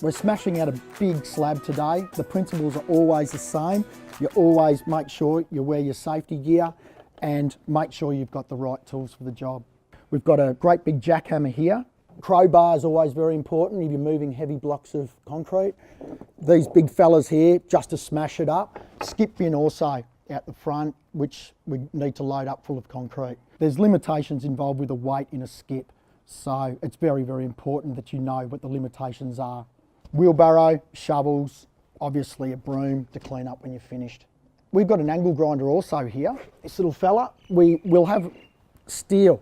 We're smashing out a big slab today. The principles are always the same. You always make sure you wear your safety gear and make sure you've got the right tools for the job. We've got a great big jackhammer here. Crowbar is always very important if you're moving heavy blocks of concrete. These big fellas here, just to smash it up. Skip bin also out the front, which we need to load up full of concrete. There's limitations involved with the weight in a skip, so it's very, very important that you know what the limitations are. Wheelbarrow, shovels, obviously a broom to clean up when you're finished. We've got an angle grinder also here. This little fella, we will have steel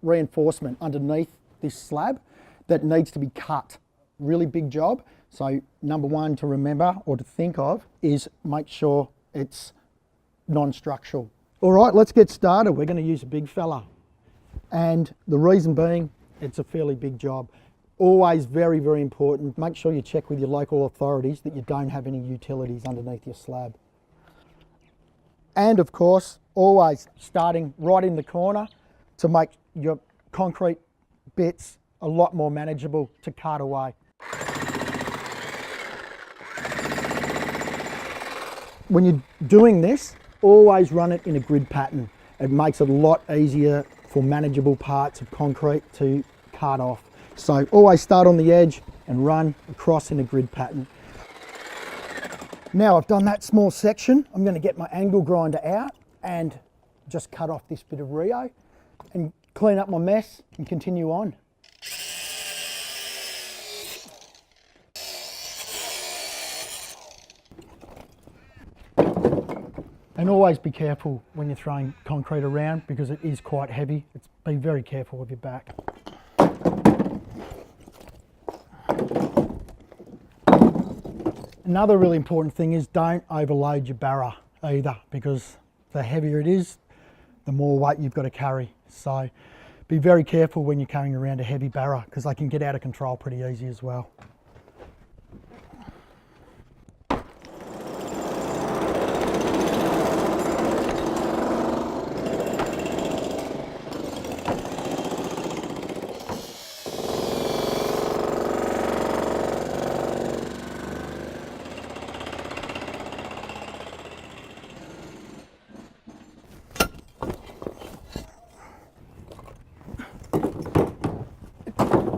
reinforcement underneath this slab that needs to be cut. Really big job. So number one to remember or to think of is make sure it's non-structural. All right, let's get started. We're going to use a big fella. And the reason being, it's a fairly big job. Always very, very important. Make sure you check with your local authorities that you don't have any utilities underneath your slab. And of course, always starting right in the corner to make your concrete bits a lot more manageable to cut away. When you're doing this, always run it in a grid pattern. It makes it a lot easier for manageable parts of concrete to cut off. So always start on the edge and run across in a grid pattern. Now I've done that small section, I'm going to get my angle grinder out and just cut off this bit of Rio and clean up my mess and continue on. And always be careful when you're throwing concrete around because it is quite heavy. Be very careful with your back. Another really important thing is don't overload your barra either, because the heavier it is, the more weight you've got to carry. So be very careful when you're carrying around a heavy barra because they can get out of control pretty easy as well.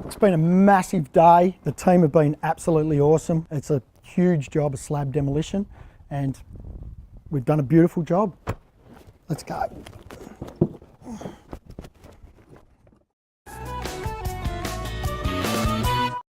It's been a massive day. The team have been absolutely awesome. It's a huge job of slab demolition and we've done a beautiful job. Let's go.